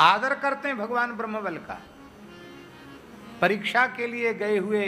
आदर करते हैं भगवान ब्रह्मबल का। परीक्षा के लिए गए हुए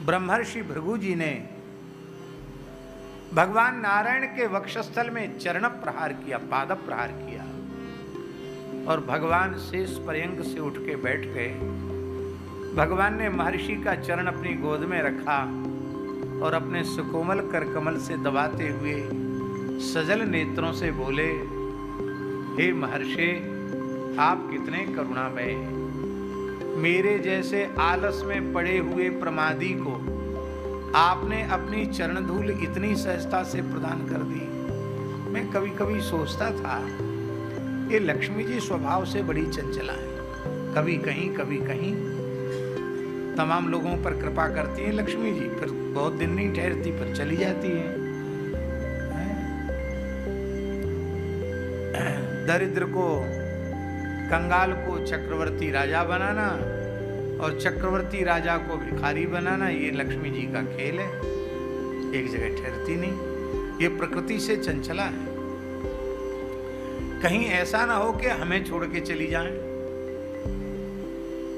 ब्रह्मर्षि भृगु जी ने भगवान नारायण के वक्षस्थल में चरण प्रहार किया, पाद प्रहार किया, और भगवान शेष पर्यंक से उठ के बैठ गए। भगवान ने महर्षि का चरण अपनी गोद में रखा और अपने सुकोमल कर कमल से दबाते हुए सजल नेत्रों से बोले, हे महर्षि, आप कितने करुणामय, मेरे जैसे आलस में पड़े हुए प्रमादी को आपने अपनी चरण धूल इतनी सहजता से प्रदान कर दी। मैं कभी कभी सोचता था ये लक्ष्मी जी स्वभाव से बड़ी चंचला है, कभी कहीं तमाम लोगों पर कृपा करती है लक्ष्मी जी, फिर बहुत दिन नहीं ठहरती, फिर चली जाती है। दरिद्र को, कंगाल को चक्रवर्ती राजा बनाना और चक्रवर्ती राजा को भिखारी बनाना, ये लक्ष्मी जी का खेल है। एक जगह ठहरती नहीं, ये प्रकृति से चंचला है। कहीं ऐसा ना हो कि हमें छोड़ के चली जाएं,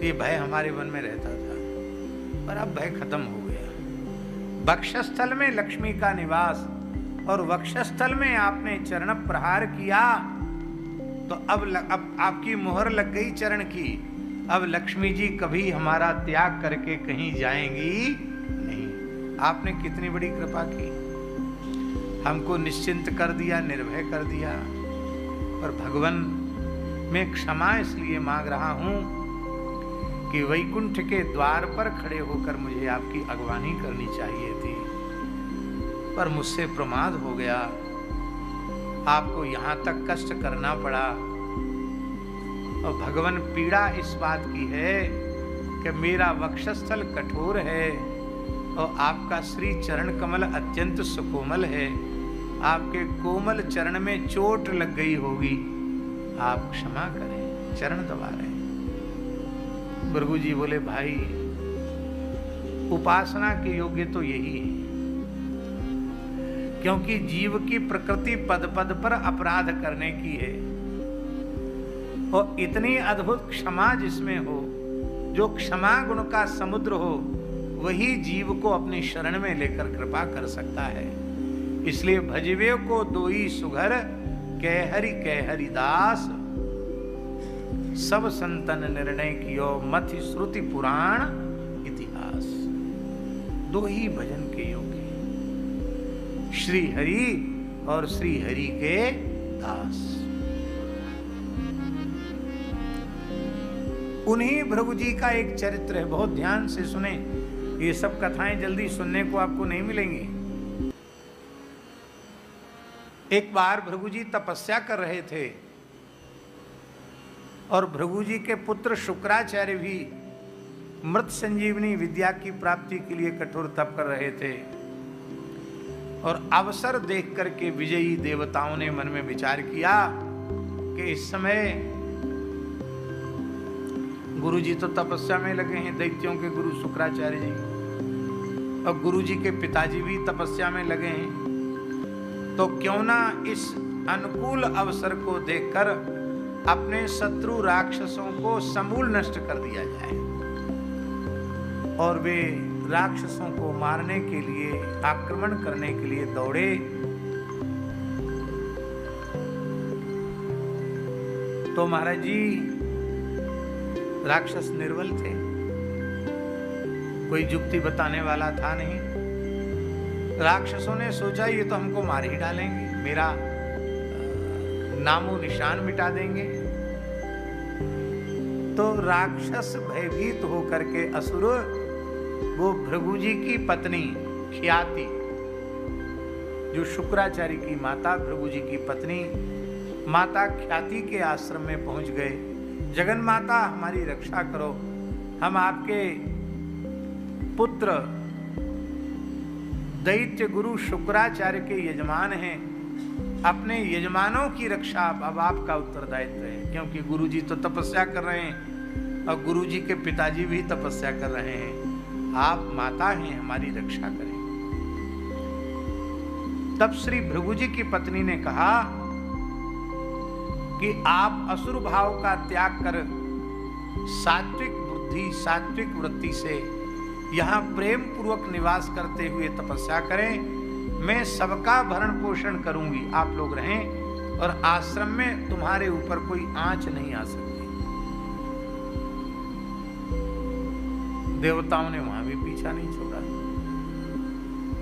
ये भय हमारे मन में रहता था, पर अब भय खत्म हो गया। वक्षस्थल में लक्ष्मी का निवास और वक्षस्थल में आपने चरण प्रहार किया तो अब आपकी मोहर लग गई चरण की। अब लक्ष्मी जी कभी हमारा त्याग करके कहीं जाएंगी नहीं। आपने कितनी बड़ी कृपा की, हमको निश्चिंत कर दिया, निर्भय कर दिया। पर भगवान, मैं क्षमा इसलिए मांग रहा हूं कि वैकुंठ के द्वार पर खड़े होकर मुझे आपकी अगवानी करनी चाहिए थी, पर मुझसे प्रमाद हो गया, आपको यहां तक कष्ट करना पड़ा। और भगवान, पीड़ा इस बात की है कि मेरा वक्षस्थल कठोर है और आपका श्री चरण कमल अत्यंत सुकोमल है। आपके कोमल चरण में चोट लग गई होगी, आप क्षमा करें। चरण दबा रहे हैं। भृगु जी बोले, भाई, उपासना के योग्य तो यही है, क्योंकि जीव की प्रकृति पद पद पर अपराध करने की है, और इतनी अद्भुत क्षमा जिसमें हो, जो क्षमा गुण का समुद्र हो, वही जीव को अपनी शरण में लेकर कृपा कर सकता है। इसलिए भजवे को दोई सुघर, कह हरि दास, सब संतन निर्णय कियो, मथि श्रुति पुराण इतिहास। दो ही भजन के योग्य, श्री हरि और श्री हरि के दास। उन्हीं भृगु जी का एक चरित्र है, बहुत ध्यान से सुने, ये सब कथाएं जल्दी सुनने को आपको नहीं मिलेंगी। एक बार भृगु जी तपस्या कर रहे थे और भृगु जी के पुत्र शुक्राचार्य भी मृत संजीवनी विद्या की प्राप्ति के लिए कठोर तप कर रहे थे। और अवसर देख करके विजयी देवताओं ने मन में विचार किया कि इस समय गुरु जी तो तपस्या में लगे हैं, दैत्यों के गुरु शुक्राचार्य जी, और गुरु जी के पिताजी भी तपस्या में लगे हैं, तो क्यों ना इस अनुकूल अवसर को देखकर अपने शत्रु राक्षसों को समूल नष्ट कर दिया जाए। और वे राक्षसों को मारने के लिए, आक्रमण करने के लिए दौड़े। तो महाराज जी, राक्षस निर्बल थे, कोई युक्ति बताने वाला था नहीं। राक्षसों ने सोचा ये तो हमको मार ही डालेंगे, मेरा नामो निशान मिटा देंगे। तो राक्षस भयभीत होकर के असुर, वो भृगु जी की पत्नी ख्याति, जो शुक्राचार्य की माता, भृगु जी की पत्नी माता ख्याति के आश्रम में पहुंच गए। जगन माता, हमारी रक्षा करो, हम आपके पुत्र दैत्य गुरु शुक्राचार्य के यजमान हैं, अपने यजमानों की रक्षा अब आपका उत्तरदायित्व है, क्योंकि गुरु जी तो तपस्या कर रहे हैं और गुरु जी के पिताजी भी तपस्या कर रहे हैं। आप माता हैं, हमारी रक्षा करें। तब श्री भृगु जी की पत्नी ने कहा कि आप असुर भाव का त्याग कर सात्विक बुद्धि, सात्विक वृत्ति से यहाँ प्रेम पूर्वक निवास करते हुए तपस्या करें। मैं सबका भरण पोषण करूंगी, आप लोग रहें, और आश्रम में तुम्हारे ऊपर कोई आंच नहीं आ सकती। देवताओं ने वहां भी पीछा नहीं छोड़ा,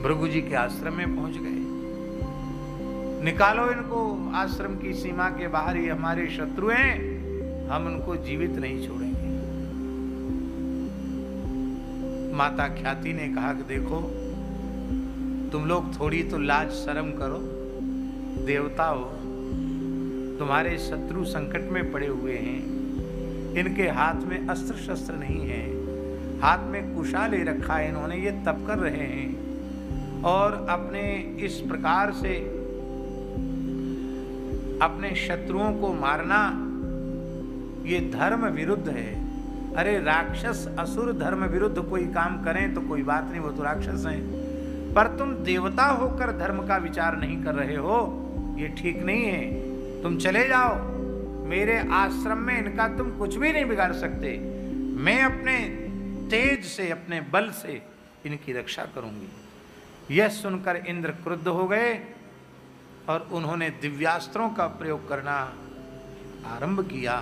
भृगु जी के आश्रम में पहुंच गए। निकालो इनको आश्रम की सीमा के बाहर, ये हमारे शत्रु हैं, हम उनको जीवित नहीं छोड़ेंगे। माता ख्याति ने कहा कि देखो, तुम लोग थोड़ी तो लाज शर्म करो, देवता हो, तुम्हारे शत्रु संकट में पड़े हुए हैं, इनके हाथ में अस्त्र शस्त्र नहीं है, हाथ में कुशा ले रखा है इन्होंने, ये तप कर रहे हैं और अपने इस प्रकार से अपने शत्रुओं को मारना ये धर्म विरुद्ध है। अरे राक्षस असुर धर्म विरुद्ध कोई काम करें तो कोई बात नहीं, वो तो राक्षस हैं, पर तुम देवता होकर धर्म का विचार नहीं कर रहे हो, ये ठीक नहीं है। तुम चले जाओ, मेरे आश्रम में इनका तुम कुछ भी नहीं बिगाड़ सकते, मैं अपने तेज से, अपने बल से इनकी रक्षा करूंगी। यह सुनकर इंद्र क्रुद्ध हो गए और उन्होंने दिव्यास्त्रों का प्रयोग करना आरंभ किया।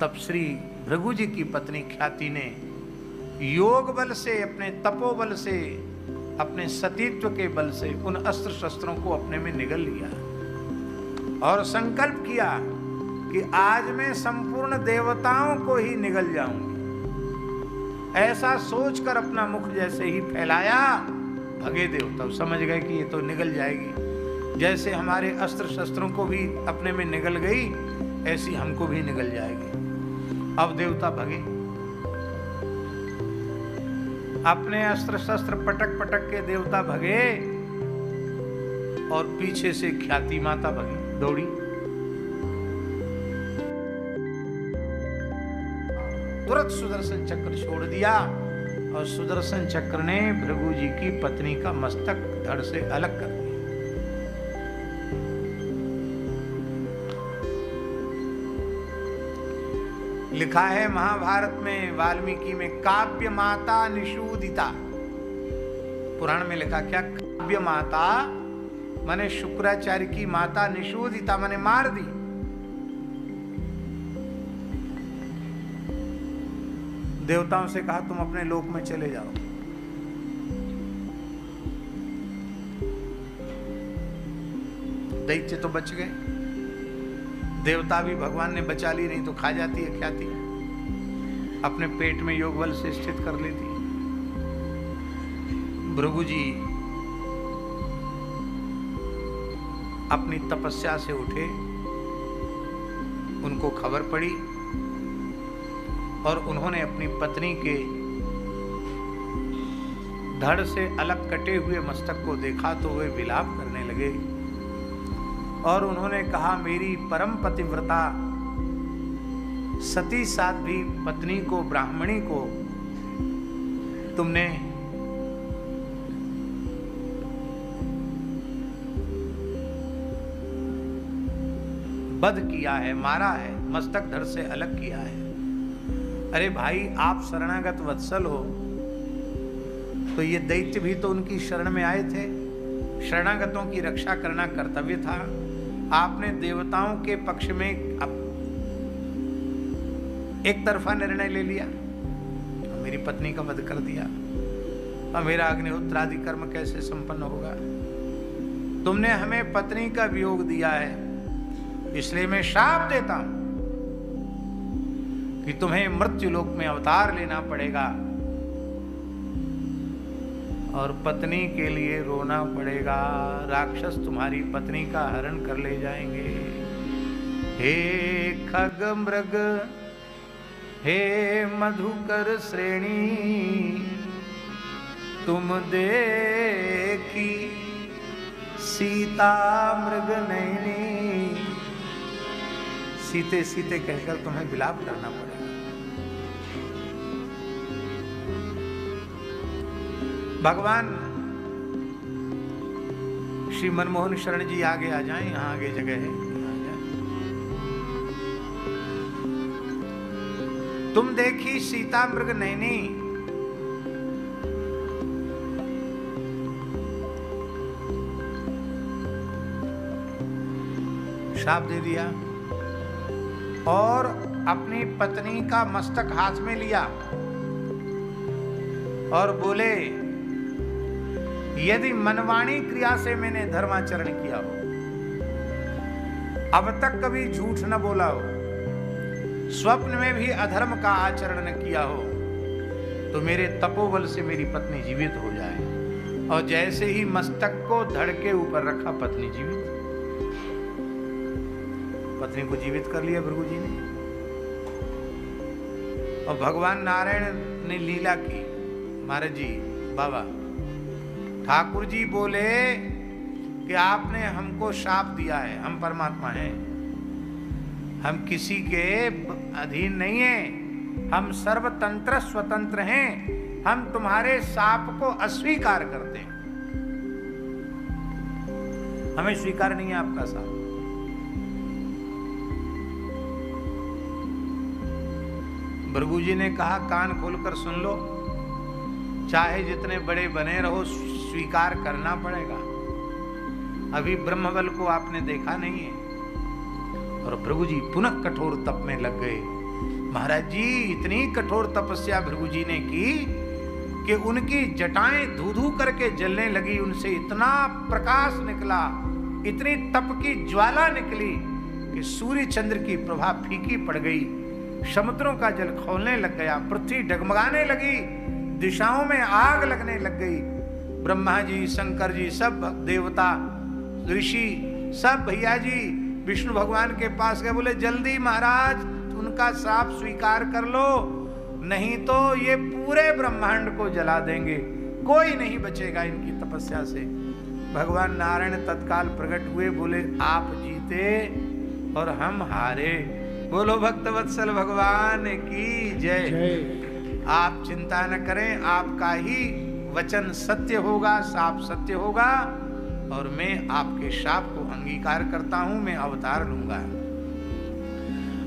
तब श्री भृगु जी की पत्नी ख्याति ने योग बल से, अपने तपोबल से, अपने सतीत्व के बल से उन अस्त्र शस्त्रों को अपने में निगल लिया और संकल्प किया कि आज मैं संपूर्ण देवताओं को ही निगल जाऊंगी। ऐसा सोचकर अपना मुख जैसे ही फैलाया, भगे देवता समझ गए कि ये तो निगल जाएगी, जैसे हमारे अस्त्र शस्त्रों को भी अपने में निगल गई, ऐसी हमको भी निगल जाएगी। अब देवता भगे, अपने अस्त्र शस्त्र पटक पटक के देवता भगे और पीछे से ख्याति माता भगी, दौड़ी। तुरंत सुदर्शन चक्र छोड़ दिया और सुदर्शन चक्र ने भृगु जी की पत्नी का मस्तक धड़ से अलग कर दिया। लिखा है महाभारत में, वाल्मीकि में, काव्य माता निषूदिता। पुराण में लिखा क्या? काव्य माता माने शुक्राचार्य की माता, निषूदिता माने मार दी। देवताओं से कहा तुम अपने लोक में चले जाओ। दैत्य तो बच गए, देवता भी भगवान ने बचा ली, नहीं तो खा जाती है ख्याति, अपने पेट में योग बल से स्थित कर लेती। भृगु जी अपनी तपस्या से उठे, उनको खबर पड़ी और उन्होंने अपनी पत्नी के धड़ से अलग कटे हुए मस्तक को देखा तो वे विलाप करने लगे और उन्होंने कहा, मेरी परम पतिव्रता सती साध्वी पत्नी को, ब्राह्मणी को तुमने वध किया है, मारा है, मस्तक धड़ से अलग किया है। अरे भाई, आप शरणागत वत्सल हो, तो ये दैत्य भी तो उनकी शरण में आए थे, शरणागतों की रक्षा करना कर्तव्य था। आपने देवताओं के पक्ष में एक तरफा निर्णय ले लिया, मेरी पत्नी का वध कर दिया, अब मेरा अग्निहोत्र आदि कर्म कैसे संपन्न होगा? तुमने हमें पत्नी का वियोग दिया है, इसलिए मैं श्राप देता हूं कि तुम्हें मृत्युलोक में अवतार लेना पड़ेगा और पत्नी के लिए रोना पड़ेगा। राक्षस तुम्हारी पत्नी का हरण कर ले जाएंगे। हे खग मृग, हे मधुकर श्रेणी, तुम देखी सीता मृग नैनी। सीते सीते कहकर तुम्हें विलाप करना पड़ेगा। भगवान श्री मनमोहन शरण जी आगे आ जाएं, यहाँ आगे जगह है, तुम देखी सीता मृग नैनी, श्राप दे दिया और अपनी पत्नी का मस्तक हाथ में लिया और बोले, यदि मनवाणी क्रिया से मैंने धर्माचरण किया हो, अब तक कभी झूठ न बोला हो, स्वप्न में भी अधर्म का आचरण न किया हो, तो मेरे तपोबल से मेरी पत्नी जीवित हो जाए। और जैसे ही मस्तक को धड़ के ऊपर रखा, पत्नी जीवित, पत्नी को जीवित कर लिया भृगु जी ने। और भगवान नारायण ने लीला की। महाराज जी, बाबा ठाकुर जी बोले कि आपने हमको शाप दिया है, हम परमात्मा हैं, हम किसी के अधीन नहीं हैं, हम सर्वतंत्र स्वतंत्र हैं, हम तुम्हारे शाप को अस्वीकार करते हैं, हमें स्वीकार नहीं है आपका शाप। भृगु जी ने कहा, कान खोलकर सुन लो, चाहे जितने बड़े बने रहो, स्वीकार करना पड़ेगा। अभी ब्रह्मबल को आपने देखा नहीं है। और भृगु जी पुनः कठोर तप में लग गए। महाराज जी, इतनी कठोर तपस्या भृगु जी ने की कि उनकी जटाएं धू धू करके जलने लगी, उनसे इतना प्रकाश निकला, इतनी तप की ज्वाला निकली कि सूर्य चंद्र की प्रभा फीकी पड़ गई, समुद्रों का जल खौलने लग गया, पृथ्वी डगमगाने लगी, दिशाओं में आग लगने लग गई। ब्रह्मा जी, शंकर जी, सब देवता, ऋषि, सब भैया जी विष्णु भगवान के पास गए, बोले जल्दी महाराज उनका श्राप स्वीकार कर लो, नहीं तो ये पूरे ब्रह्मांड को जला देंगे, कोई नहीं बचेगा इनकी तपस्या से। भगवान नारायण तत्काल प्रकट हुए, बोले आप जीते और हम हारे। बोलो भक्तवत्सल भगवान की जय। आप चिंता न करें, आपका ही वचन सत्य होगा, शाप सत्य होगा, और मैं आपके शाप को अंगीकार करता हूं, मैं अवतार लूंगा।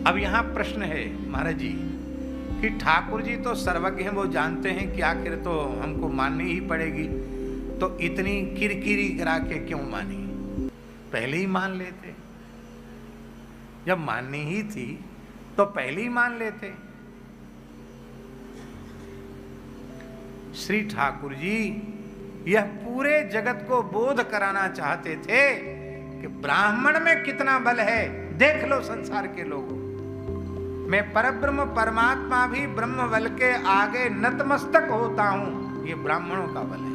अब यहां प्रश्न है महाराज जी कि ठाकुर जी तो सर्वज्ञ हैं, वो जानते हैं कि आखिर तो हमको माननी ही पड़ेगी, तो इतनी किरकिरी करा के क्यों मानी? पहले ही मान लेते, जब माननी ही थी तो पहले ही मान लेते। श्री ठाकुर जी यह पूरे जगत को बोध कराना चाहते थे कि ब्राह्मण में कितना बल है, देख लो संसार के लोगों, मैं परब्रह्म परमात्मा भी ब्रह्म बल के आगे नतमस्तक होता हूं, ये ब्राह्मणों का बल है।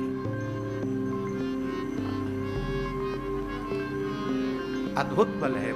अद्भुत बल है